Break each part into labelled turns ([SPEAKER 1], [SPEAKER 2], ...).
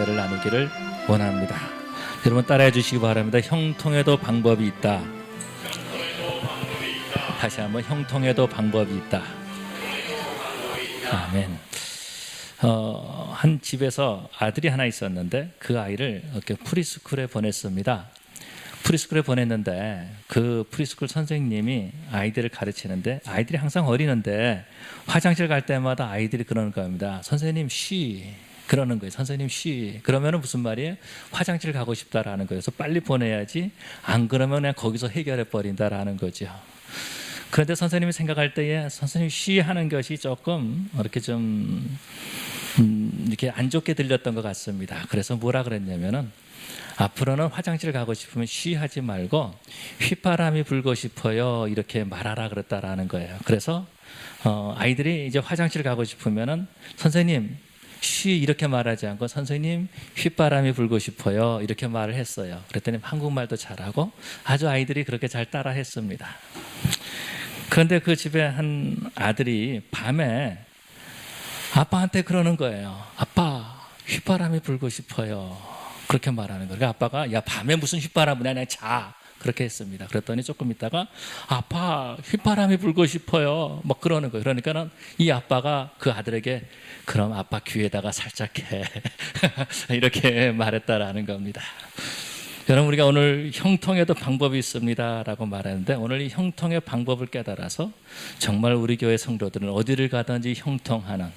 [SPEAKER 1] 은혜를 나누기를 원합니다. 여러분 따라해 주시기 바랍니다. 형통에도 방법이 있다. 다시 한번 형통에도 방법이 있다. 아멘. 한 집에서 아들이 하나 있었는데 그 아이를 이렇게 프리스쿨에 보냈습니다. 프리스쿨에 보냈는데 그 프리스쿨 선생님이 아이들을 가르치는데 아이들이 항상 어리는데 화장실 갈 때마다 아이들이 그러는 겁니다. 선생님 쉬 그러는 거예요. 선생님 쉬 그러면은 무슨 말이에요? 화장실 가고 싶다라는 거예요. 그래서 빨리 보내야지 안 그러면 그냥 거기서 해결해 버린다라는 거죠. 그런데 선생님이 생각할 때에 선생님 쉬 하는 것이 조금 이렇게 좀 이렇게 안 좋게 들렸던 것 같습니다. 그래서 뭐라 그랬냐면은 앞으로는 화장실 가고 싶으면 쉬하지 말고 휘바람이 불고 싶어요 이렇게 말하라 그랬다라는 거예요. 그래서 아이들이 이제 화장실 가고 싶으면은 선생님 쉬 이렇게 말하지 않고 선생님 휘바람이 불고 싶어요 이렇게 말을 했어요. 그랬더니 한국말도 잘하고 아주 아이들이 그렇게 잘 따라 했습니다. 그런데 그 집에 한 아들이 밤에 아빠한테 그러는 거예요. 아빠 휘바람이 불고 싶어요 그렇게 말하는 거예요. 아빠가 야 밤에 무슨 휘바람 부냐 그냥 자 그렇게 했습니다. 그랬더니 조금 있다가 아빠 휘바람이 불고 싶어요 막 그러는 거예요. 그러니까는 이 아빠가 그 아들에게 그럼 아빠 귀에다가 살짝 해 이렇게 말했다라는 겁니다. 여러분 우리가 오늘 형통에도 방법이 있습니다 라고 말하는데 오늘 이 형통의 방법을 깨달아서 정말 우리 교회 성도들은 어디를 가든지 형통하는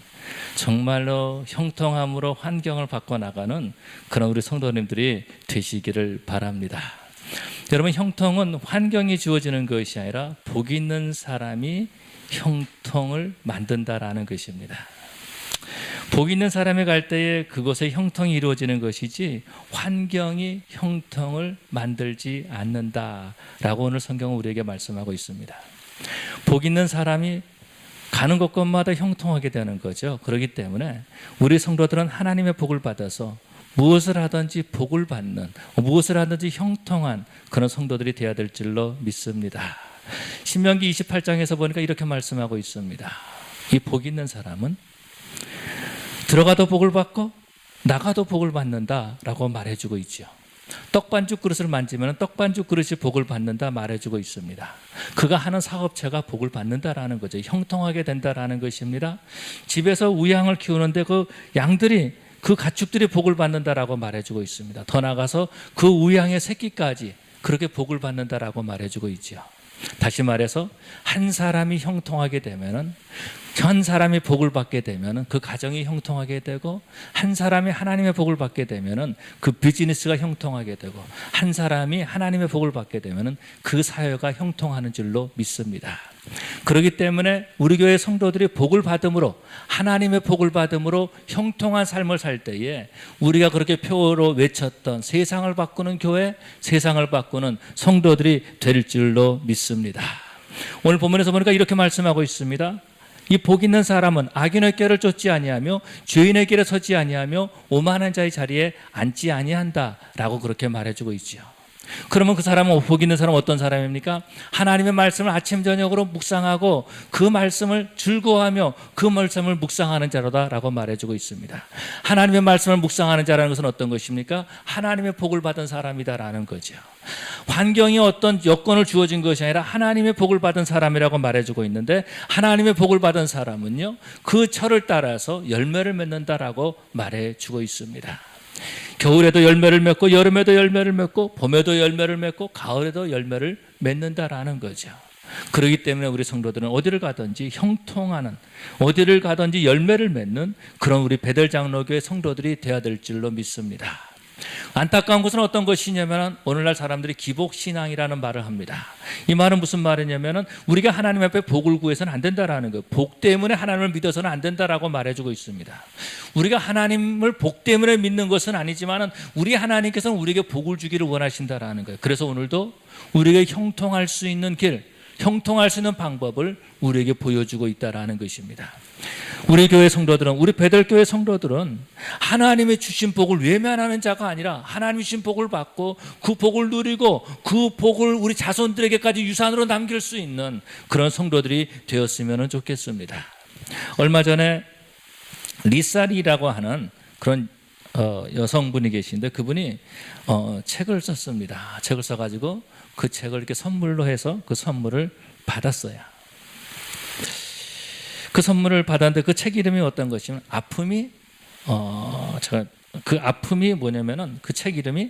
[SPEAKER 1] 정말로 형통함으로 환경을 바꿔나가는 그런 우리 성도님들이 되시기를 바랍니다. 여러분 형통은 환경이 주어지는 것이 아니라 복 있는 사람이 형통을 만든다라는 것입니다. 복 있는 사람이 갈 때에 그곳에 형통이 이루어지는 것이지 환경이 형통을 만들지 않는다라고 오늘 성경은 우리에게 말씀하고 있습니다. 복 있는 사람이 가는 곳곳마다 형통하게 되는 거죠. 그렇기 때문에 우리 성도들은 하나님의 복을 받아서 무엇을 하든지 복을 받는 무엇을 하든지 형통한 그런 성도들이 되어야 될 줄로 믿습니다. 신명기 28장에서 보니까 이렇게 말씀하고 있습니다. 이 복 있는 사람은 들어가도 복을 받고 나가도 복을 받는다라고 말해주고 있죠. 떡반죽 그릇을 만지면 떡반죽 그릇이 복을 받는다 말해주고 있습니다. 그가 하는 사업체가 복을 받는다라는 거죠. 형통하게 된다라는 것입니다. 집에서 우양을 키우는데 그 양들이 그 가축들이 복을 받는다라고 말해주고 있습니다. 더 나아가서 그 우양의 새끼까지 그렇게 복을 받는다라고 말해주고 있죠. 다시 말해서 한 사람이 형통하게 되면은 한 사람이 복을 받게 되면은 그 가정이 형통하게 되고 한 사람이 하나님의 복을 받게 되면은 그 비즈니스가 형통하게 되고 한 사람이 하나님의 복을 받게 되면은 그 사회가 형통하는 줄로 믿습니다. 그렇기 때문에 우리 교회 성도들이 복을 받음으로 하나님의 복을 받음으로 형통한 삶을 살 때에 우리가 그렇게 표어로 외쳤던 세상을 바꾸는 교회, 세상을 바꾸는 성도들이 될 줄로 믿습니다. 오늘 본문에서 보니까 이렇게 말씀하고 있습니다. 이 복 있는 사람은 악인의 꾀를 쫓지 아니하며 죄인의 길에 서지 아니하며 오만한 자의 자리에 앉지 아니한다라고 그렇게 말해주고 있지요. 그러면 그 사람은 복 있는 사람은 어떤 사람입니까? 하나님의 말씀을 아침 저녁으로 묵상하고 그 말씀을 즐거워하며 그 말씀을 묵상하는 자로다라고 말해주고 있습니다. 하나님의 말씀을 묵상하는 자라는 것은 어떤 것입니까? 하나님의 복을 받은 사람이다라는 거죠. 환경이 어떤 여건을 주어진 것이 아니라 하나님의 복을 받은 사람이라고 말해주고 있는데 하나님의 복을 받은 사람은요 그 철을 따라서 열매를 맺는다라고 말해주고 있습니다. 겨울에도 열매를 맺고 여름에도 열매를 맺고 봄에도 열매를 맺고 가을에도 열매를 맺는다라는 거죠. 그렇기 때문에 우리 성도들은 어디를 가든지 형통하는 어디를 가든지 열매를 맺는 그런 우리 베델 장로교회 성도들이 되어야 될 줄로 믿습니다. 안타까운 것은 어떤 것이냐면 오늘날 사람들이 기복신앙이라는 말을 합니다. 이 말은 무슨 말이냐면 우리가 하나님 앞에 복을 구해서는 안 된다라는 거예요. 복 때문에 하나님을 믿어서는 안 된다라고 말해주고 있습니다. 우리가 하나님을 복 때문에 믿는 것은 아니지만 우리 하나님께서는 우리에게 복을 주기를 원하신다라는 거예요. 그래서 오늘도 우리에게 형통할 수 있는 길, 형통할 수 있는 방법을 우리에게 보여주고 있다라는 것입니다. 우리 교회 성도들은 우리 베델교회 성도들은 하나님의 주신 복을 외면하는 자가 아니라 하나님이 주신 복을 받고 그 복을 누리고 그 복을 우리 자손들에게까지 유산으로 남길 수 있는 그런 성도들이 되었으면 좋겠습니다. 얼마 전에 리사리라고 하는 그런 여성분이 계신데 그분이 책을 썼습니다. 책을 써가지고 그 책을 이렇게 선물로 해서 그 선물을 받았어요. 그 선물을 받았는데 그 책 이름이 어떤 것이면 아픔이 제가 그 아픔이 뭐냐면은 그 책 이름이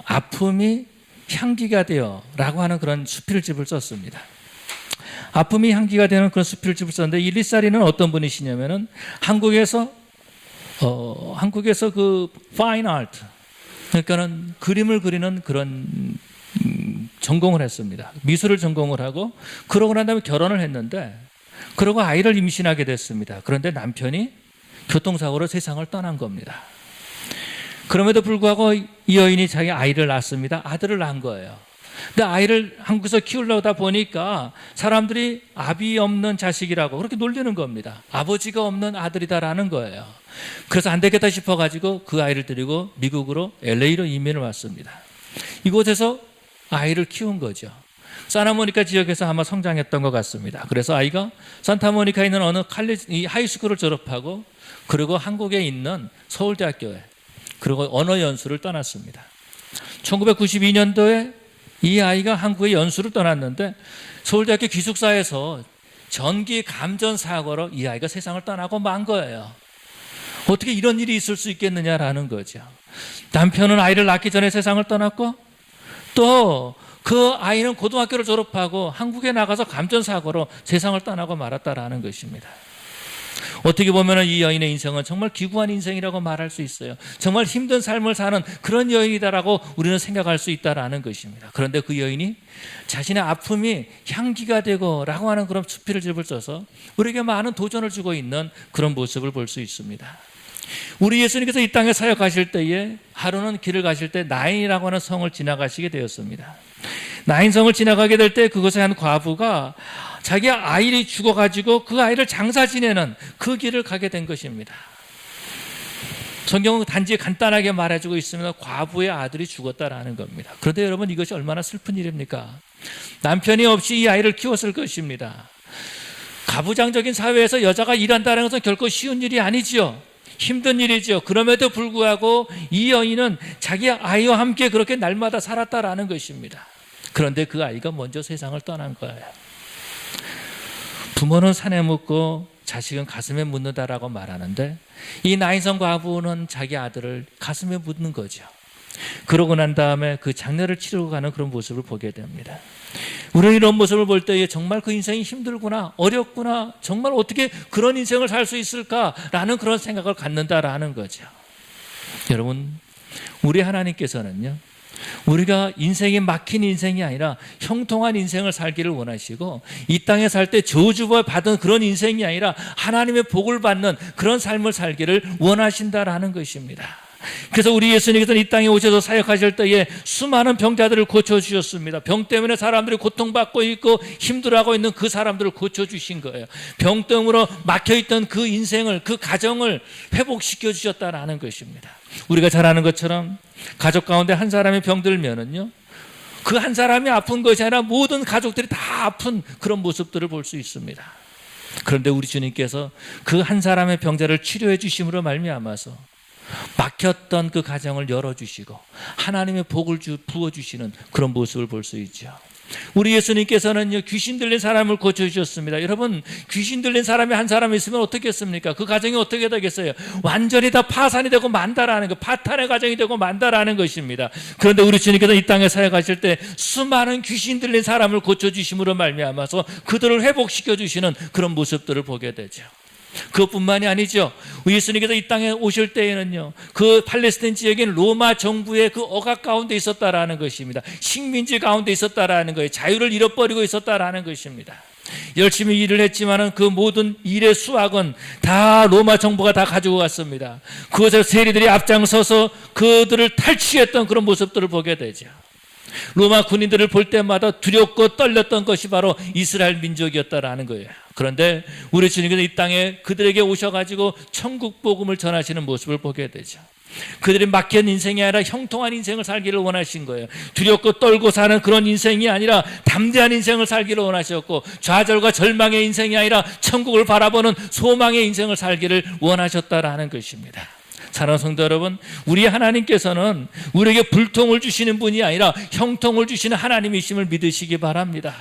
[SPEAKER 1] 아픔이 향기가 되어라고 하는 그런 수필집을 썼습니다. 아픔이 향기가 되는 그런 수필집을 썼는데 이 리사리는 어떤 분이시냐면은 한국에서 그 파인 아트 그러니까는 그림을 그리는 그런 전공을 했습니다. 미술을 전공을 하고 그러고 난 다음에 결혼을 했는데 그러고 아이를 임신하게 됐습니다. 그런데 남편이 교통사고로 세상을 떠난 겁니다. 그럼에도 불구하고 이 여인이 자기 아이를 낳습니다. 아들을 낳은 거예요. 근데 아이를 한국에서 키우려다 보니까 사람들이 아비 없는 자식이라고 그렇게 놀리는 겁니다. 아버지가 없는 아들이다라는 거예요. 그래서 안 되겠다 싶어가지고 그 아이를 데리고 미국으로 LA로 이민을 왔습니다. 이곳에서 아이를 키운 거죠. 산타모니카 지역에서 아마 성장했던 것 같습니다. 그래서 아이가 산타모니카에 있는 어느 하이스쿨을 졸업하고 그리고 한국에 있는 서울대학교에 그리고 언어 연수를 떠났습니다. 1992년도에 이 아이가 한국에 연수를 떠났는데 서울대학교 기숙사에서 전기 감전 사고로 이 아이가 세상을 떠나고 만 거예요. 어떻게 이런 일이 있을 수 있겠느냐라는 거죠. 남편은 아이를 낳기 전에 세상을 떠났고 또 그 아이는 고등학교를 졸업하고 한국에 나가서 감전사고로 세상을 떠나고 말았다라는 것입니다. 어떻게 보면 이 여인의 인생은 정말 기구한 인생이라고 말할 수 있어요. 정말 힘든 삶을 사는 그런 여인이다라고 우리는 생각할 수 있다라는 것입니다. 그런데 그 여인이 자신의 아픔이 향기가 되고 라고 하는 그런 수필집을 써서 우리에게 많은 도전을 주고 있는 그런 모습을 볼 수 있습니다. 우리 예수님께서 이 땅에 사역하실 때에 하루는 길을 가실 때 나인이라고 하는 성을 지나가시게 되었습니다. 나인성을 지나가게 될 때 그곳에 한 과부가 자기 아이를 죽어가지고 그 아이를 장사 지내는 그 길을 가게 된 것입니다. 성경은 단지 간단하게 말해주고 있으면 과부의 아들이 죽었다라는 겁니다. 그런데 여러분 이것이 얼마나 슬픈 일입니까? 남편이 없이 이 아이를 키웠을 것입니다. 가부장적인 사회에서 여자가 일한다는 것은 결코 쉬운 일이 아니지요. 힘든 일이죠. 그럼에도 불구하고 이 여인은 자기 아이와 함께 그렇게 날마다 살았다라는 것입니다. 그런데 그 아이가 먼저 세상을 떠난 거예요. 부모는 산에 묻고 자식은 가슴에 묻는다라고 말하는데 이 나인성 과부는 자기 아들을 가슴에 묻는 거죠. 그러고 난 다음에 그 장례를 치르고 가는 그런 모습을 보게 됩니다. 우리는 이런 모습을 볼 때에 정말 그 인생이 힘들구나, 어렵구나, 정말 어떻게 그런 인생을 살 수 있을까라는 그런 생각을 갖는다라는 거죠. 여러분, 우리 하나님께서는요, 우리가 인생이 막힌 인생이 아니라 형통한 인생을 살기를 원하시고 이 땅에 살 때 저주를 받은 그런 인생이 아니라 하나님의 복을 받는 그런 삶을 살기를 원하신다라는 것입니다. 그래서 우리 예수님께서는 이 땅에 오셔서 사역하실 때에 수많은 병자들을 고쳐주셨습니다. 병 때문에 사람들이 고통받고 있고 힘들어하고 있는 그 사람들을 고쳐주신 거예요. 병병으로 막혀있던 그 인생을, 그 가정을 회복시켜 주셨다는 것입니다. 우리가 잘 아는 것처럼 가족 가운데 한 사람이 병들면은요, 그 한 사람이 아픈 것이 아니라 모든 가족들이 다 아픈 그런 모습들을 볼 수 있습니다. 그런데 우리 주님께서 그 한 사람의 병자를 치료해 주심으로 말미암아서 막혔던 그 가정을 열어주시고 하나님의 복을 부어주시는 그런 모습을 볼 수 있죠. 우리 예수님께서는요, 귀신 들린 사람을 고쳐주셨습니다. 여러분, 귀신 들린 사람이 한 사람 있으면 어떻겠습니까? 그 가정이 어떻게 되겠어요? 완전히 다 파산이 되고 만다라는 것, 파탄의 가정이 되고 만다라는 것입니다. 그런데 우리 주님께서 이 땅에 사역하실 때 수많은 귀신 들린 사람을 고쳐주심으로 말미암아서 그들을 회복시켜 주시는 그런 모습들을 보게 되죠. 그것뿐만이 아니죠. 예수님께서 이 땅에 오실 때에는요, 그 팔레스타인 지역에는 로마 정부의 그 억압 가운데 있었다라는 것입니다. 식민지 가운데 있었다라는 거예요. 자유를 잃어버리고 있었다라는 것입니다. 열심히 일을 했지만은 그 모든 일의 수확은 다 로마 정부가 다 가지고 갔습니다. 그것을 세리들이 앞장서서 그들을 탈취했던 그런 모습들을 보게 되죠. 로마 군인들을 볼 때마다 두렵고 떨렸던 것이 바로 이스라엘 민족이었다라는 거예요. 그런데 우리 주님께서 이 땅에 그들에게 오셔가지고 천국 복음을 전하시는 모습을 보게 되죠. 그들이 막힌 인생이 아니라 형통한 인생을 살기를 원하신 거예요. 두렵고 떨고 사는 그런 인생이 아니라 담대한 인생을 살기를 원하셨고, 좌절과 절망의 인생이 아니라 천국을 바라보는 소망의 인생을 살기를 원하셨다라는 것입니다. 사랑하는 성도 여러분, 우리 하나님께서는 우리에게 불통을 주시는 분이 아니라 형통을 주시는 하나님이심을 믿으시기 바랍니다.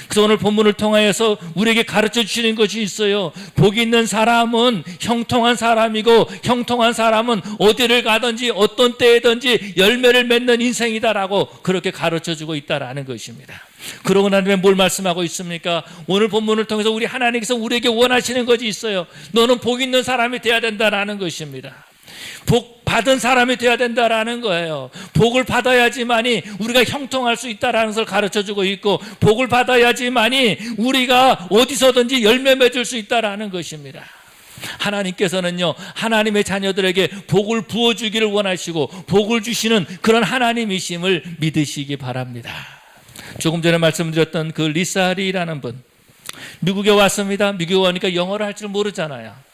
[SPEAKER 1] 그래서 오늘 본문을 통하여서 우리에게 가르쳐 주시는 것이 있어요. 복 있는 사람은 형통한 사람이고, 형통한 사람은 어디를 가든지 어떤 때에든지 열매를 맺는 인생이다라고 그렇게 가르쳐 주고 있다라는 것입니다. 그러고 난 다음에 뭘 말씀하고 있습니까? 오늘 본문을 통해서 우리 하나님께서 우리에게 원하시는 것이 있어요. 너는 복 있는 사람이 되어야 된다라는 것입니다. 복 받은 사람이 되어야 된다라는 거예요. 복을 받아야지만이 우리가 형통할 수 있다라는 것을 가르쳐주고 있고, 복을 받아야지만이 우리가 어디서든지 열매 맺을 수 있다라는 것입니다. 하나님께서는요, 하나님의 자녀들에게 복을 부어주기를 원하시고 복을 주시는 그런 하나님이심을 믿으시기 바랍니다. 조금 전에 말씀드렸던 그 리사리라는 분, 미국에 왔습니다. 미국에 오니까 영어를 할 줄 모르잖아요.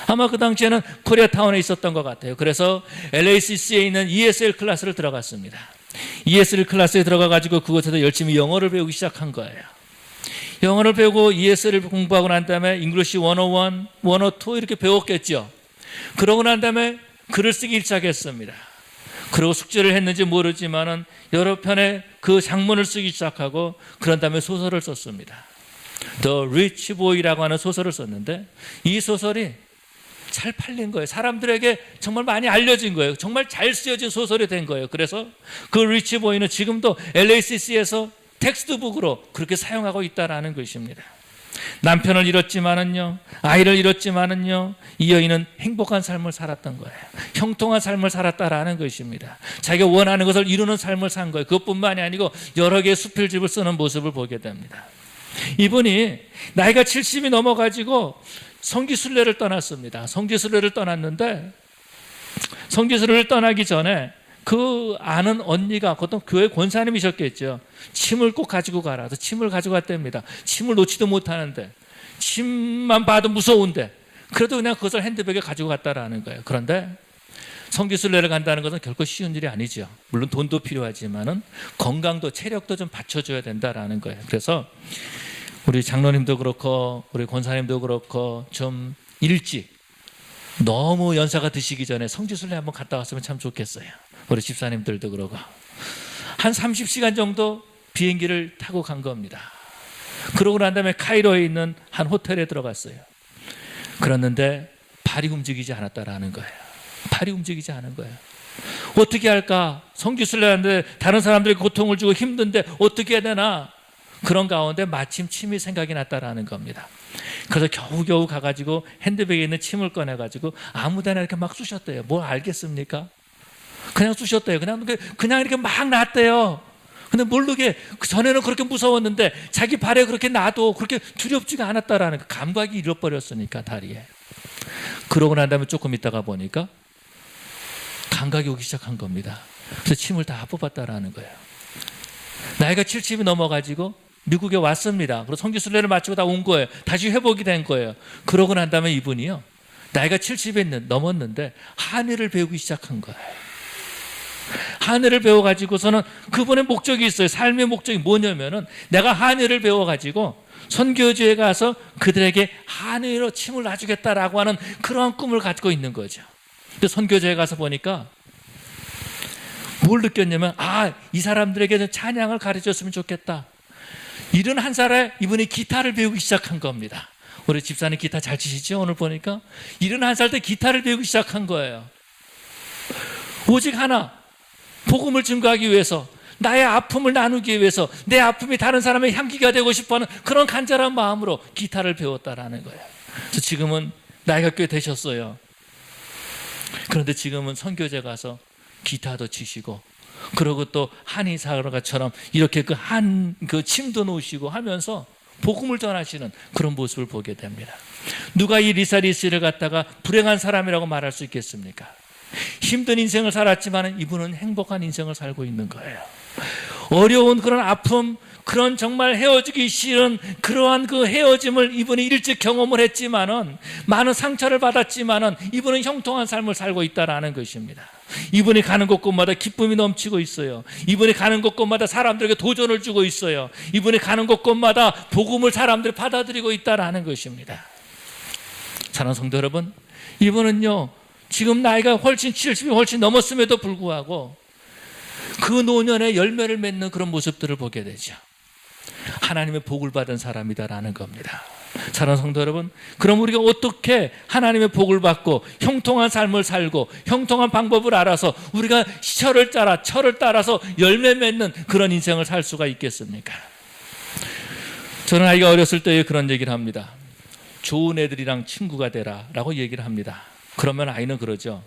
[SPEAKER 1] 아마 그 당시에는 코리아타운에 있었던 것 같아요. 그래서 LACC에 있는 ESL 클래스를 들어갔습니다. ESL 클래스에 들어가가지고 그곳에서 열심히 영어를 배우기 시작한 거예요. 영어를 배우고 ESL을 공부하고 난 다음에 English 101, 102 이렇게 배웠겠죠. 그러고 난 다음에 글을 쓰기 시작했습니다. 그리고 숙제를 했는지 모르지만은 여러 편의 그 장문을 쓰기 시작하고, 그런 다음에 소설을 썼습니다. The Rich Boy라고 하는 소설을 썼는데, 이 소설이 잘 팔린 거예요. 사람들에게 정말 많이 알려진 거예요. 정말 잘 쓰여진 소설이 된 거예요. 그래서 그 리치 보이는 지금도 LACC에서 텍스트북으로 그렇게 사용하고 있다라는 것입니다. 남편을 잃었지만은요, 아이를 잃었지만은요, 이 여인은 행복한 삶을 살았던 거예요. 형통한 삶을 살았다라는 것입니다. 자기가 원하는 것을 이루는 삶을 산 거예요. 그것뿐만이 아니고 여러 개의 수필집을 쓰는 모습을 보게 됩니다. 이분이 나이가 70이 넘어가지고 성지순례를 떠났습니다. 성지순례를 떠났는데, 성지순례를 떠나기 전에 그 아는 언니가, 그것도 교회 권사님이셨겠죠. 침을 꼭 가지고 가라. 그래서 침을 가지고 갔답니다. 침을 놓지도 못하는데, 침만 봐도 무서운데, 그래도 그냥 그것을 핸드백에 가지고 갔다라는 거예요. 그런데 성지순례를 간다는 것은 결코 쉬운 일이 아니죠. 물론 돈도 필요하지만은 건강도, 체력도 좀 받쳐줘야 된다라는 거예요. 그래서 우리 장로님도 그렇고 우리 권사님도 그렇고 좀 일찍, 너무 연세가 드시기 전에 성지순례 한번 갔다 왔으면 참 좋겠어요. 우리 집사님들도 그러고 한 30시간 정도 비행기를 타고 간 겁니다. 그러고 난 다음에 카이로에 있는 한 호텔에 들어갔어요. 그랬는데 발이 움직이지 않았다라는 거예요. 발이 움직이지 않은 거예요. 어떻게 할까? 성지순례 하는데 다른 사람들이 고통을 주고 힘든데 어떻게 해야 되나? 그런 가운데 마침 침이 생각이 났다라는 겁니다. 그래서 겨우겨우 가가지고 핸드백에 있는 침을 꺼내가지고 아무데나 이렇게 막 쑤셨대요. 뭘 알겠습니까? 그냥 쑤셨대요. 그냥 이렇게 막 놨대요. 근데 모르게, 전에는 그렇게 무서웠는데 자기 발에 그렇게 놔도 그렇게 두렵지가 않았다라는 그 감각이 잃어버렸으니까, 다리에. 그러고 난 다음에 조금 있다가 보니까 감각이 오기 시작한 겁니다. 그래서 침을 다 뽑았다라는 거예요. 나이가 70이 넘어가지고 미국에 왔습니다. 그래서 성지순례를 마치고 다 온 거예요. 다시 회복이 된 거예요. 그러고 난 다음에 이분이요, 나이가 70이 넘었는데 한의를 배우기 시작한 거예요. 한의를 배워가지고서는 그분의 목적이 있어요. 삶의 목적이 뭐냐면은, 내가 한의를 배워가지고 선교지에 가서 그들에게 한의로 침을 놔주겠다라고 하는 그러한 꿈을 갖고 있는 거죠. 근데 선교지에 가서 보니까 뭘 느꼈냐면, 이 사람들에게 찬양을 가르쳤으면 좋겠다. 71살에 이분이 기타를 배우기 시작한 겁니다. 우리 집사님 기타 잘 치시죠? 오늘 보니까 71살 때 기타를 배우기 시작한 거예요. 오직 하나, 복음을 증거하기 위해서, 나의 아픔을 나누기 위해서, 내 아픔이 다른 사람의 향기가 되고 싶어하는 그런 간절한 마음으로 기타를 배웠다라는 거예요. 그래서 지금은 나이가 꽤 되셨어요. 그런데 지금은 선교제 가서 기타도 치시고, 그리고 또 한의사가처럼 이렇게 그 침도 놓으시고 하면서 복음을 전하시는 그런 모습을 보게 됩니다. 누가 이 리사리 씨를 갖다가 불행한 사람이라고 말할 수 있겠습니까? 힘든 인생을 살았지만 이분은 행복한 인생을 살고 있는 거예요. 어려운 그런 아픔, 그런 정말 헤어지기 싫은 그러한 그 헤어짐을 이분이 일찍 경험을 했지만은, 많은 상처를 받았지만은 이분은 형통한 삶을 살고 있다라는 것입니다. 이분이 가는 곳곳마다 기쁨이 넘치고 있어요. 이분이 가는 곳곳마다 사람들에게 도전을 주고 있어요. 이분이 가는 곳곳마다 복음을 사람들이 받아들이고 있다라는 것입니다. 사랑하는 성도 여러분, 이분은요, 지금 나이가 훨씬 70이 훨씬 넘었음에도 불구하고 그 노년의 열매를 맺는 그런 모습들을 보게 되죠. 하나님의 복을 받은 사람이다라는 겁니다. 사랑하는 성도 여러분, 그럼 우리가 어떻게 하나님의 복을 받고 형통한 삶을 살고 형통한 방법을 알아서 우리가 철을 따라서 열매 맺는 그런 인생을 살 수가 있겠습니까? 저는 아이가 어렸을 때 그런 얘기를 합니다. 좋은 애들이랑 친구가 되라 라고 얘기를 합니다. 그러면 아이는 그러죠.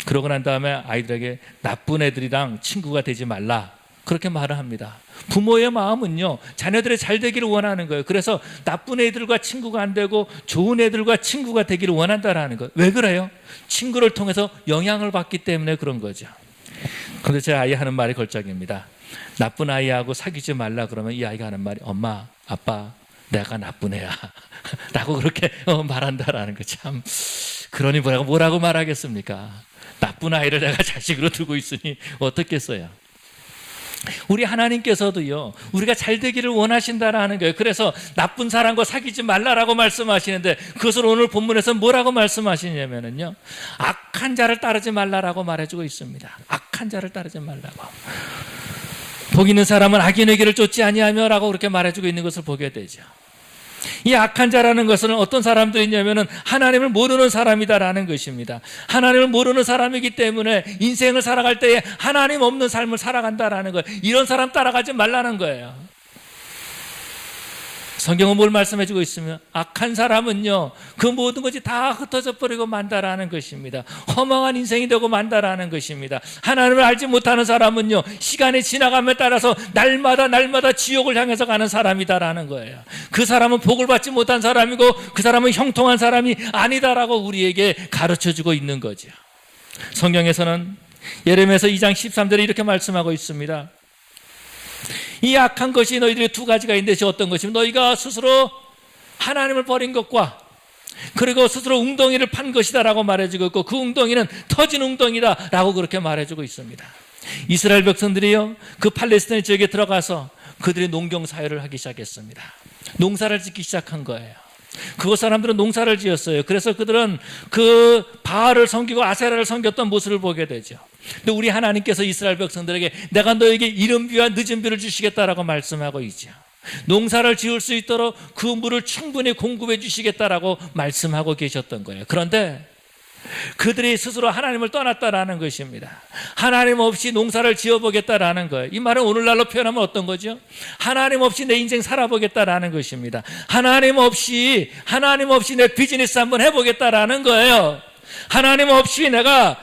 [SPEAKER 1] 그러고 난 다음에 아이들에게 나쁜 애들이랑 친구가 되지 말라 그렇게 말을 합니다. 부모의 마음은요, 자녀들의 잘 되기를 원하는 거예요. 그래서 나쁜 애들과 친구가 안 되고 좋은 애들과 친구가 되기를 원한다라는 거예요. 왜 그래요? 친구를 통해서 영향을 받기 때문에 그런 거죠. 그런데 제 아이 하는 말이 걸작입니다. 나쁜 아이하고 사귀지 말라 그러면 이 아이가 하는 말이 엄마, 아빠, 내가 나쁜 애야 라고 그렇게 말한다라는 거. 참, 그러니 뭐라고 말하겠습니까? 나쁜 아이를 내가 자식으로 두고 있으니 어떻겠어요? 우리 하나님께서도요, 우리가 잘 되기를 원하신다라는 거예요. 그래서 나쁜 사람과 사귀지 말라라고 말씀하시는데 그것을 오늘 본문에서 뭐라고 말씀하시냐면요, 악한 자를 따르지 말라라고 말해주고 있습니다. 악한 자를 따르지 말라고. 복 있는 사람은 악인의 길을 쫓지 아니하며 라고 그렇게 말해주고 있는 것을 보게 되죠. 이 악한 자라는 것은 어떤 사람들이냐면은 하나님을 모르는 사람이다라는 것입니다. 하나님을 모르는 사람이기 때문에 인생을 살아갈 때에 하나님 없는 삶을 살아간다라는 거예요. 이런 사람 따라가지 말라는 거예요. 성경은 뭘 말씀해주고 있으면 악한 사람은요, 그 모든 것이 다 흩어져 버리고 만다라는 것입니다. 허망한 인생이 되고 만다라는 것입니다. 하나님을 알지 못하는 사람은요, 시간이 지나감에 따라서 날마다 지옥을 향해서 가는 사람이다라는 거예요. 그 사람은 복을 받지 못한 사람이고 그 사람은 형통한 사람이 아니다라고 우리에게 가르쳐주고 있는 거죠. 성경에서는 예레미야서 2장 13절에 이렇게 말씀하고 있습니다. 이 악한 것이 너희들의 두 가지가 있는데 어떤 것이면 너희가 스스로 하나님을 버린 것과 그리고 스스로 웅덩이를 판 것이다 라고 말해주고 있고 그 웅덩이는 터진 웅덩이다 라고 그렇게 말해주고 있습니다. 이스라엘 백성들이요, 그 팔레스타인 지역에 들어가서 그들이 농경 사회를 하기 시작했습니다. 농사를 짓기 시작한 거예요. 그곳 사람들은 농사를 지었어요. 그래서 그들은 그 바알을 섬기고 아세라를 섬겼던 모습을 보게 되죠. 근데 우리 하나님께서 이스라엘 백성들에게 내가 너에게 이른 비와 늦은 비를 주시겠다라고 말씀하고 있죠. 농사를 지을 수 있도록 그 물을 충분히 공급해 주시겠다라고 말씀하고 계셨던 거예요. 그런데 그들이 스스로 하나님을 떠났다라는 것입니다. 하나님 없이 농사를 지어보겠다라는 거예요. 이 말은 오늘날로 표현하면 어떤 거죠? 하나님 없이 내 인생 살아보겠다라는 것입니다. 하나님 없이 내 비즈니스 한번 해보겠다라는 거예요. 하나님 없이 내가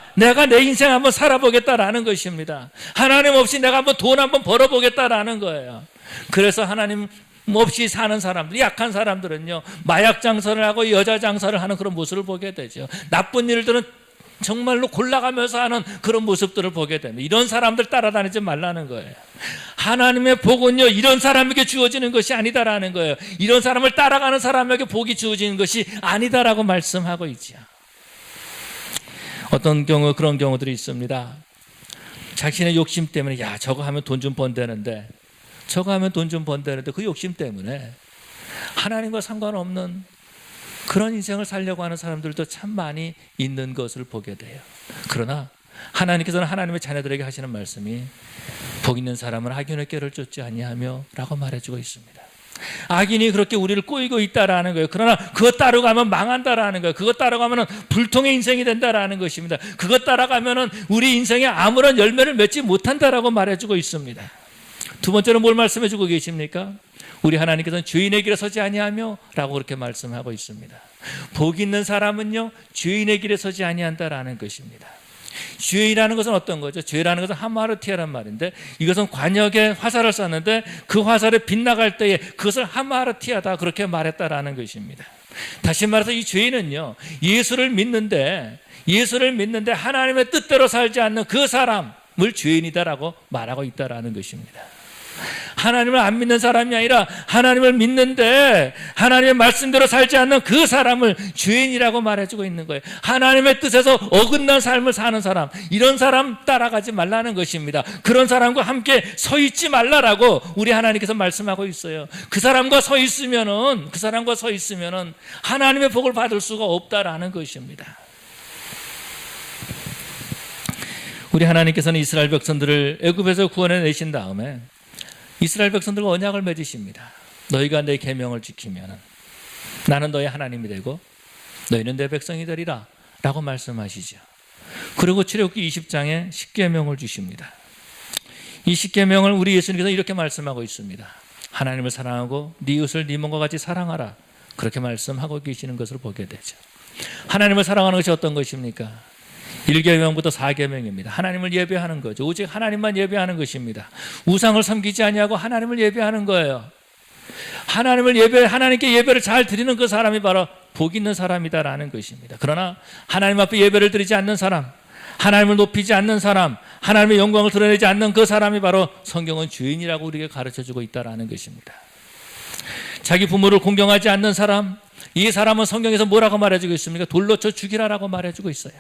[SPEAKER 1] 내 인생 한번 살아보겠다라는 것입니다. 하나님 없이 내가 한번 돈 한번 벌어보겠다라는 거예요. 그래서 하나님 없이 사는 사람들, 약한 사람들은요, 마약 장사를 하고 여자 장사를 하는 그런 모습을 보게 되죠. 나쁜 일들은 정말로 골라가면서 하는 그런 모습들을 보게 됩니다. 이런 사람들 따라다니지 말라는 거예요. 하나님의 복은요, 이런 사람에게 주어지는 것이 아니다라는 거예요. 이런 사람을 따라가는 사람에게 복이 주어지는 것이 아니다라고 말씀하고 있죠. 어떤 경우 그런 경우들이 있습니다. 자신의 욕심 때문에 저거 하면 돈 좀 번다는데 그 욕심 때문에 하나님과 상관없는 그런 인생을 살려고 하는 사람들도 참 많이 있는 것을 보게 돼요. 그러나 하나님께서는 하나님의 자녀들에게 하시는 말씀이 복 있는 사람은 악인의 꾀를 쫓지 아니하며 라고 말해주고 있습니다. 악인이 그렇게 우리를 꼬이고 있다라는 거예요. 그러나 그것 따라가면 망한다라는 거예요. 그것 따라가면 불통의 인생이 된다라는 것입니다. 그것 따라가면 우리 인생에 아무런 열매를 맺지 못한다라고 말해주고 있습니다. 두 번째는 뭘 말씀해주고 계십니까? 우리 하나님께서는 죄인의 길에 서지 아니하며 라고 그렇게 말씀하고 있습니다. 복 있는 사람은요, 죄인의 길에 서지 아니한다라는 것입니다. 죄라는 것은 어떤 거죠? 죄라는 것은 하마르티아란 말인데 이것은 관역에 화살을 쐈는데 그 화살에 빗나갈 때에 그것을 하마르티아다 그렇게 말했다라는 것입니다. 다시 말해서 이 죄인은요, 예수를 믿는데 하나님의 뜻대로 살지 않는 그 사람을 죄인이다라고 말하고 있다라는 것입니다. 하나님을 안 믿는 사람이 아니라 하나님을 믿는데 하나님의 말씀대로 살지 않는 그 사람을 죄인이라고 말해주고 있는 거예요. 하나님의 뜻에서 어긋난 삶을 사는 사람, 이런 사람 따라가지 말라는 것입니다. 그런 사람과 함께 서 있지 말라라고 우리 하나님께서 말씀하고 있어요. 그 사람과 서 있으면은 하나님의 복을 받을 수가 없다라는 것입니다. 우리 하나님께서는 이스라엘 백성들을 애굽에서 구원해 내신 다음에 이스라엘 백성들과 언약을 맺으십니다. 너희가 내 계명을 지키면 나는 너희 하나님이 되고 너희는 내 백성이 되리라 라고 말씀하시죠. 그리고 출애굽기 20장에 십계명을 주십니다. 이 십계명을 우리 예수님께서 이렇게 말씀하고 있습니다. 하나님을 사랑하고 네 이웃을 네 몸과 같이 사랑하라. 그렇게 말씀하고 계시는 것을 보게 되죠. 하나님을 사랑하는 것이 어떤 것입니까? 1계명부터 4계명입니다. 하나님을 예배하는 거죠. 오직 하나님만 예배하는 것입니다. 우상을 섬기지 아니하고 하나님을 예배하는 거예요. 하나님께 예배를 잘 드리는 그 사람이 바로 복 있는 사람이다라는 것입니다. 그러나 하나님 앞에 예배를 드리지 않는 사람, 하나님을 높이지 않는 사람, 하나님의 영광을 드러내지 않는 그 사람이 바로 성경은 죄인이라고 우리에게 가르쳐주고 있다는 것입니다. 자기 부모를 공경하지 않는 사람, 이 사람은 성경에서 뭐라고 말해주고 있습니까? 돌로 쳐 죽이라라고 말해주고 있어요.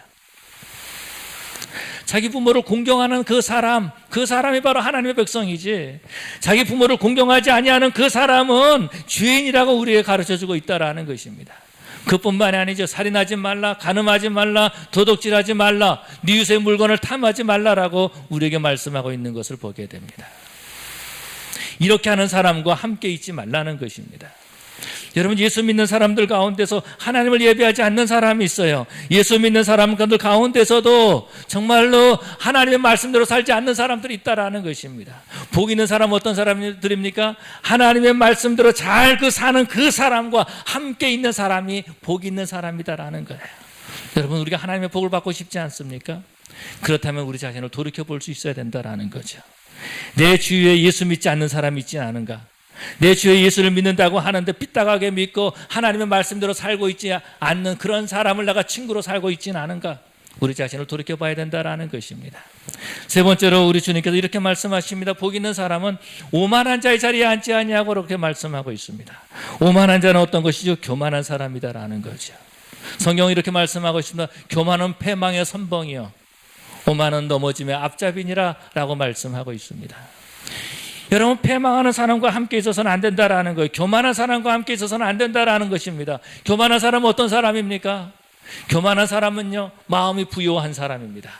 [SPEAKER 1] 자기 부모를 공경하는 그 사람이 바로 하나님의 백성이지, 자기 부모를 공경하지 아니하는 그 사람은 죄인이라고 우리에게 가르쳐주고 있다는 것입니다. 그뿐만이 아니죠. 살인하지 말라, 간음하지 말라, 도둑질하지 말라, 네 이웃의 물건을 탐하지 말라라고 우리에게 말씀하고 있는 것을 보게 됩니다. 이렇게 하는 사람과 함께 있지 말라는 것입니다. 여러분, 예수 믿는 사람들 가운데서 하나님을 예배하지 않는 사람이 있어요. 예수 믿는 사람들 가운데서도 정말로 하나님의 말씀대로 살지 않는 사람들이 있다라는 것입니다. 복 있는 사람은 어떤 사람들입니까? 하나님의 말씀대로 잘 사는 그 사람과 함께 있는 사람이 복 있는 사람이다라는 거예요. 여러분, 우리가 하나님의 복을 받고 싶지 않습니까? 그렇다면 우리 자신을 돌이켜볼 수 있어야 된다라는 거죠. 내 주위에 예수 믿지 않는 사람이 있지 않은가? 내 주에 예수를 믿는다고 하는데 삐딱하게 믿고 하나님의 말씀대로 살고 있지 않는 그런 사람을 내가 친구로 살고 있지는 않은가? 우리 자신을 돌이켜봐야 된다라는 것입니다. 세 번째로 우리 주님께서 이렇게 말씀하십니다. 복 있는 사람은 오만한 자의 자리에 앉지 아니하고 그렇게 말씀하고 있습니다. 오만한 자는 어떤 것이죠? 교만한 사람이다라는 거죠. 성경은 이렇게 말씀하고 있습니다. 교만은 패망의 선봉이요, 오만은 넘어짐의 앞잡이니라 라고 말씀하고 있습니다. 여러분, 패망하는 사람과 함께 있어서는 안 된다라는 거예요. 교만한 사람과 함께 있어서는 안 된다라는 것입니다. 교만한 사람은 어떤 사람입니까? 교만한 사람은요, 마음이 부요한 사람입니다.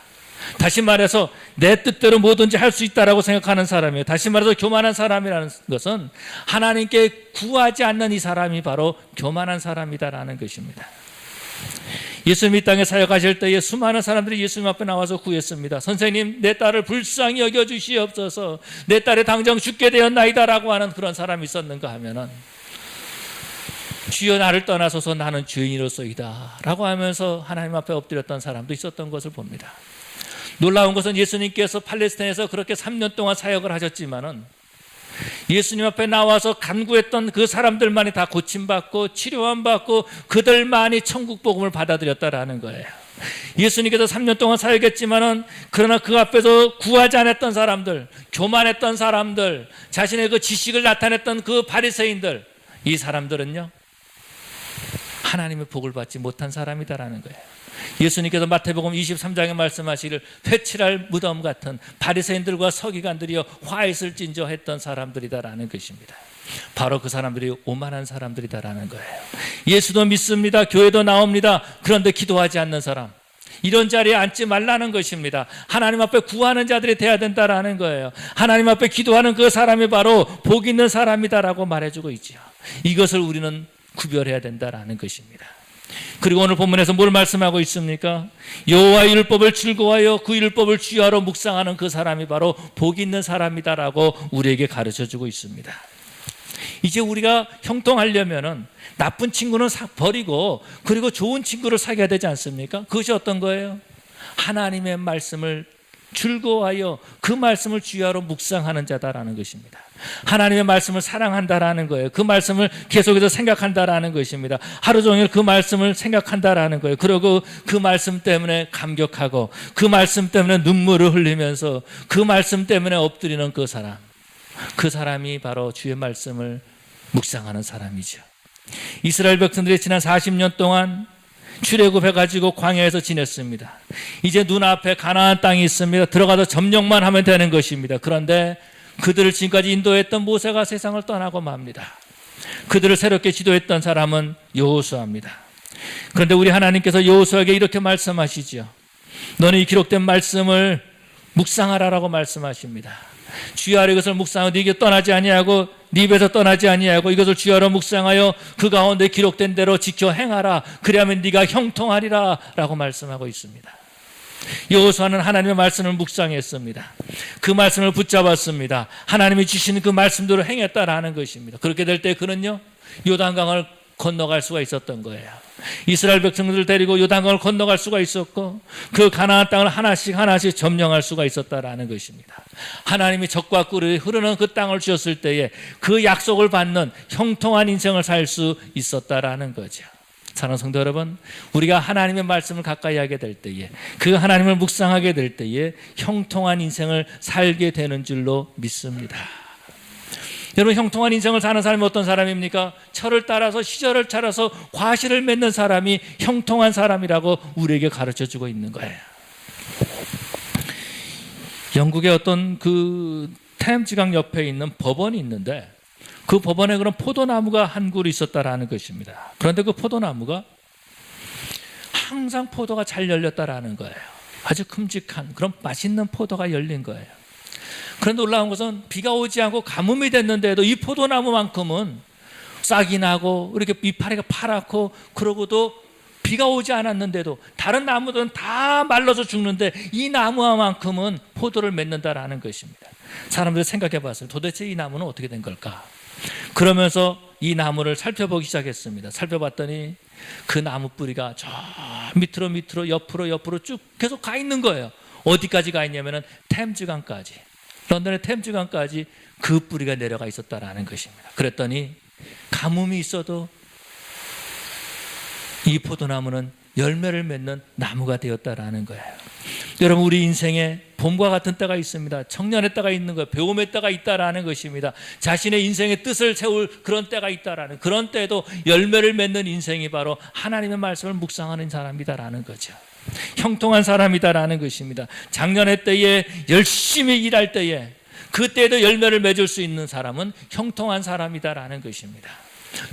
[SPEAKER 1] 다시 말해서 내 뜻대로 뭐든지 할 수 있다라고 생각하는 사람이에요. 다시 말해서 교만한 사람이라는 것은 하나님께 구하지 않는 이 사람이 바로 교만한 사람이다라는 것입니다. 예수님이 땅에 사역하실 때에 수많은 사람들이 예수님 앞에 나와서 구했습니다. 선생님, 내 딸을 불쌍히 여겨주시옵소서. 내 딸이 당장 죽게 되었나이다라고 하는 그런 사람이 있었는가 하면은, 주여 나를 떠나소서, 나는 죄인으로서이다 라고 하면서 하나님 앞에 엎드렸던 사람도 있었던 것을 봅니다. 놀라운 것은 예수님께서 팔레스타인에서 그렇게 3년 동안 사역을 하셨지만은 예수님 앞에 나와서 간구했던 그 사람들만이 다 고침받고 치료만 받고 그들만이 천국 복음을 받아들였다라는 거예요. 예수님께서 3년 동안 사역했지만은 그러나 그 앞에서 구하지 않았던 사람들, 교만했던 사람들, 자신의 그 지식을 나타냈던 그 바리새인들, 이 사람들은요, 하나님의 복을 받지 못한 사람이다라는 거예요. 예수님께서 마태복음 23장에 말씀하시기를 회칠할 무덤 같은 바리새인들과 서기관들이여 화했을 진저했던 사람들이다라는 것입니다. 바로 그 사람들이 오만한 사람들이다라는 거예요. 예수도 믿습니다. 교회도 나옵니다. 그런데 기도하지 않는 사람, 이런 자리에 앉지 말라는 것입니다. 하나님 앞에 구하는 자들이 돼야 된다라는 거예요. 하나님 앞에 기도하는 그 사람이 바로 복 있는 사람이다라고 말해주고 있죠. 이것을 우리는 구별해야 된다라는 것입니다. 그리고 오늘 본문에서 뭘 말씀하고 있습니까? 여호와의 율법을 즐거워하여 그 율법을 주야로 묵상하는 그 사람이 바로 복 있는 사람이다라고 우리에게 가르쳐주고 있습니다. 이제 우리가 형통하려면은 나쁜 친구는 버리고 그리고 좋은 친구를 사귀어야 되지 않습니까? 그것이 어떤 거예요? 하나님의 말씀을 즐거워하여 그 말씀을 주야로 묵상하는 자다라는 것입니다. 하나님의 말씀을 사랑한다라는 거예요. 그 말씀을 계속해서 생각한다라는 것입니다. 하루 종일 그 말씀을 생각한다라는 거예요. 그리고 그 말씀 때문에 감격하고 그 말씀 때문에 눈물을 흘리면서 그 말씀 때문에 엎드리는 그 사람이 바로 주의 말씀을 묵상하는 사람이죠. 이스라엘 백성들이 지난 40년 동안 출애굽해가지고 광야에서 지냈습니다. 이제 눈앞에 가나안 땅이 있습니다. 들어가서 점령만 하면 되는 것입니다. 그런데 그들을 지금까지 인도했던 모세가 세상을 떠나고 맙니다. 그들을 새롭게 지도했던 사람은 여호수아입니다. 그런데 우리 하나님께서 여호수아에게 이렇게 말씀하시죠. 너는 이 기록된 말씀을 묵상하라라고 말씀하십니다. 주야로 이것을 묵상하고 네게 떠나지 아니하고 네 입에서 떠나지 아니하고 이것을 주야로 묵상하여 그 가운데 기록된 대로 지켜 행하라. 그리하면 네가 형통하리라 라고 말씀하고 있습니다. 여호수아는 하나님의 말씀을 묵상했습니다. 그 말씀을 붙잡았습니다. 하나님이 주신 그 말씀대로 행했다라는 것입니다. 그렇게 될 때 그는요 요단강을 건너갈 수가 있었던 거예요. 이스라엘 백성들을 데리고 요단강을 건너갈 수가 있었고 그 가나안 땅을 하나씩 점령할 수가 있었다라는 것입니다. 하나님이 적과 꿀이 흐르는 그 땅을 주셨을 때에 그 약속을 받는 형통한 인생을 살 수 있었다라는 거죠. 사랑하는 성도 여러분, 우리가 하나님의 말씀을 가까이 하게 될 때에 그 하나님을 묵상하게 될 때에 형통한 인생을 살게 되는 줄로 믿습니다. 여러분, 형통한 인생을 사는 사람이 어떤 사람입니까? 철을 따라서 시절을 따라서 과실을 맺는 사람이 형통한 사람이라고 우리에게 가르쳐주고 있는 거예요. 영국의 어떤 그 템즈강 옆에 있는 법원이 있는데 그 법원에 그런 포도나무가 한 그루 있었다라는 것입니다. 그런데 그 포도나무가 항상 포도가 잘 열렸다라는 거예요. 아주 큼직한 그런 맛있는 포도가 열린 거예요. 그런데 놀라운 것은 비가 오지 않고 가뭄이 됐는데도 이 포도나무만큼은 싹이 나고 이렇게 이파리가 파랗고 그러고도 비가 오지 않았는데도 다른 나무들은 다 말라서 죽는데 이 나무만큼은 포도를 맺는다라는 것입니다. 사람들이 생각해 봤어요. 도대체 이 나무는 어떻게 된 걸까? 그러면서 이 나무를 살펴보기 시작했습니다. 살펴봤더니 그 나무 뿌리가 저 밑으로 옆으로 쭉 계속 가 있는 거예요. 어디까지 가 있냐면은 템즈강까지, 런던의 템즈강까지 그 뿌리가 내려가 있었다라는 것입니다. 그랬더니 가뭄이 있어도 이 포도나무는 열매를 맺는 나무가 되었다라는 거예요. 여러분, 우리 인생에 봄과 같은 때가 있습니다. 청년의 때가 있는 거예요. 배움의 때가 있다라는 것입니다. 자신의 인생의 뜻을 세울 그런 때가 있다라는, 그런 때에도 열매를 맺는 인생이 바로 하나님의 말씀을 묵상하는 사람이다라는 거죠. 형통한 사람이다라는 것입니다. 작년의 때에 열심히 일할 때에 그때에도 열매를 맺을 수 있는 사람은 형통한 사람이다라는 것입니다.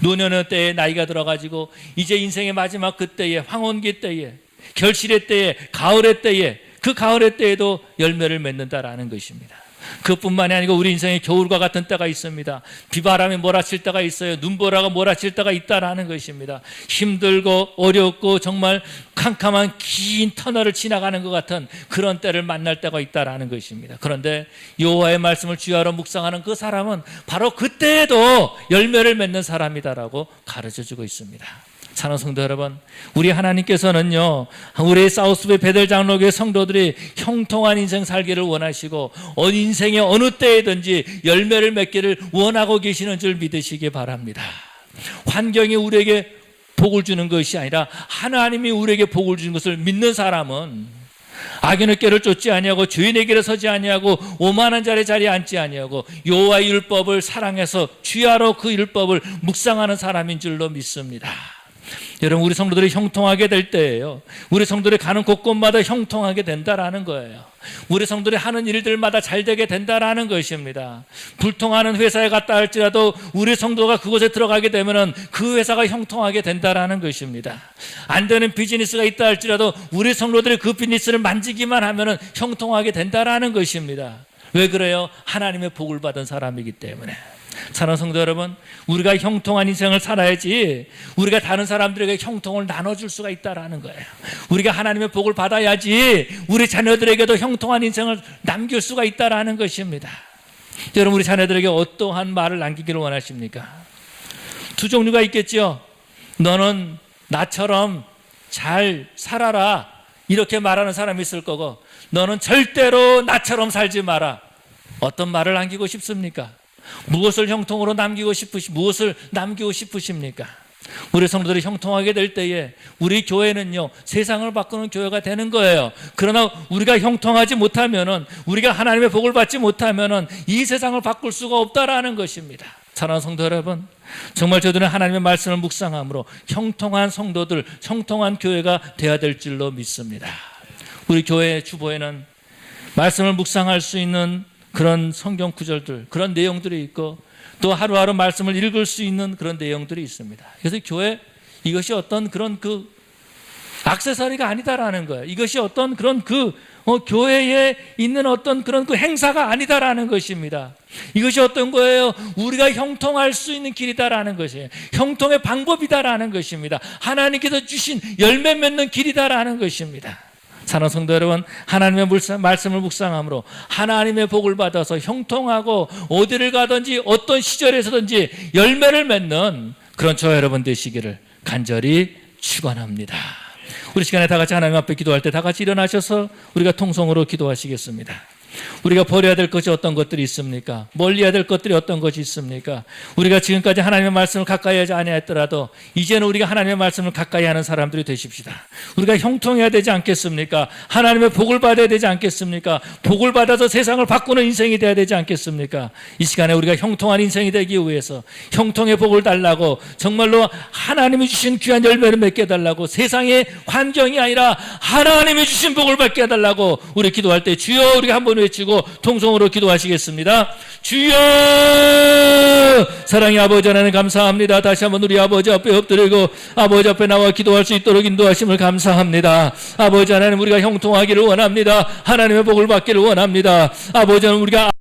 [SPEAKER 1] 노년의 때에 나이가 들어가지고 이제 인생의 마지막 그때에, 황혼기 때에, 결실의 때에, 가을의 때에, 그 가을의 때에도 열매를 맺는다라는 것입니다. 그뿐만이 아니고 우리 인생에 겨울과 같은 때가 있습니다. 비바람이 몰아칠 때가 있어요. 눈보라가 몰아칠 때가 있다라는 것입니다. 힘들고 어렵고 정말 캄캄한 긴 터널을 지나가는 것 같은 그런 때를 만날 때가 있다라는 것입니다. 그런데 여호와의 말씀을 주야로 묵상하는 그 사람은 바로 그때에도 열매를 맺는 사람이다라고 가르쳐주고 있습니다. 사랑하는 성도 여러분, 우리 하나님께서는요, 우리 사우스베이 베델 장로교회 성도들이 형통한 인생 살기를 원하시고 인생의 어느 때에든지 열매를 맺기를 원하고 계시는 줄 믿으시기 바랍니다. 환경이 우리에게 복을 주는 것이 아니라 하나님이 우리에게 복을 주는 것을 믿는 사람은 악인의 꾀를 쫓지 아니하고 주인의 길에 서지 아니하고 오만한 자리에 앉지 아니하고 여호와의 율법을 사랑해서 주야로 그 율법을 묵상하는 사람인 줄로 믿습니다. 여러분, 우리 성도들이 형통하게 될 때예요. 우리 성도들이 가는 곳곳마다 형통하게 된다라는 거예요. 우리 성도들이 하는 일들마다 잘 되게 된다라는 것입니다. 불통하는 회사에 갔다 할지라도 우리 성도가 그곳에 들어가게 되면은 그 회사가 형통하게 된다라는 것입니다. 안 되는 비즈니스가 있다 할지라도 우리 성도들이 그 비즈니스를 만지기만 하면은 형통하게 된다라는 것입니다. 왜 그래요? 하나님의 복을 받은 사람이기 때문에. 사랑하는 성도 여러분, 우리가 형통한 인생을 살아야지 우리가 다른 사람들에게 형통을 나눠줄 수가 있다라는 거예요. 우리가 하나님의 복을 받아야지 우리 자녀들에게도 형통한 인생을 남길 수가 있다라는 것입니다. 여러분, 우리 자녀들에게 어떠한 말을 남기기를 원하십니까? 두 종류가 있겠죠. 너는 나처럼 잘 살아라, 이렇게 말하는 사람이 있을 거고, 너는 절대로 나처럼 살지 마라. 어떤 말을 남기고 싶습니까? 무엇을 형통으로 무엇을 남기고 싶으십니까? 우리 성도들이 형통하게 될 때에 우리 교회는요, 세상을 바꾸는 교회가 되는 거예요. 그러나 우리가 형통하지 못하면은, 우리가 하나님의 복을 받지 못하면은 이 세상을 바꿀 수가 없다라는 것입니다. 사랑하는 성도 여러분, 정말 저들은 하나님의 말씀을 묵상함으로 형통한 성도들, 형통한 교회가 되어야 될 줄로 믿습니다. 우리 교회 주보에는 말씀을 묵상할 수 있는 그런 성경 구절들, 그런 내용들이 있고 또 하루하루 말씀을 읽을 수 있는 그런 내용들이 있습니다. 그래서 교회, 이것이 어떤 그런 그 액세서리가 아니다라는 거예요. 이것이 어떤 그런 교회에 있는 어떤 그런 그 행사가 아니다라는 것입니다. 이것이 어떤 거예요? 우리가 형통할 수 있는 길이다라는 것이에요. 형통의 방법이다라는 것입니다. 하나님께서 주신 열매 맺는 길이다라는 것입니다. 사랑하는 성도 여러분, 하나님의 말씀을 묵상함으로 하나님의 복을 받아서 형통하고 어디를 가든지 어떤 시절에서든지 열매를 맺는 그런 저와 여러분 되시기를 간절히 축원합니다. 우리 시간에 다 같이 하나님 앞에 기도할 때 다 같이 일어나셔서 우리가 통성으로 기도하시겠습니다. 우리가 버려야 될 것이 어떤 것들이 있습니까? 멀리해야 될 것들이 어떤 것이 있습니까? 우리가 지금까지 하나님의 말씀을 가까이 하지 아니했더라도 이제는 우리가 하나님의 말씀을 가까이 하는 사람들이 되십시다. 우리가 형통해야 되지 않겠습니까? 하나님의 복을 받아야 되지 않겠습니까? 복을 받아서 세상을 바꾸는 인생이 되어야 되지 않겠습니까? 이 시간에 우리가 형통한 인생이 되기 위해서 형통의 복을 달라고, 정말로 하나님이 주신 귀한 열매를 맺게 해달라고, 세상의 환경이 아니라 하나님이 주신 복을 받게 해달라고 우리 기도할 때 주여 우리가 한번 외치고 통성으로 기도하시겠습니다. 주여, 사랑의 아버지 하나님 감사합니다. 다시 한번 우리 아버지 앞에 엎드리고 아버지 앞에 나와 기도할 수 있도록 인도하심을 감사합니다. 아버지 하나님, 우리가 형통하기를 원합니다. 하나님의 복을 받기를 원합니다. 아버지 하나님, 우리가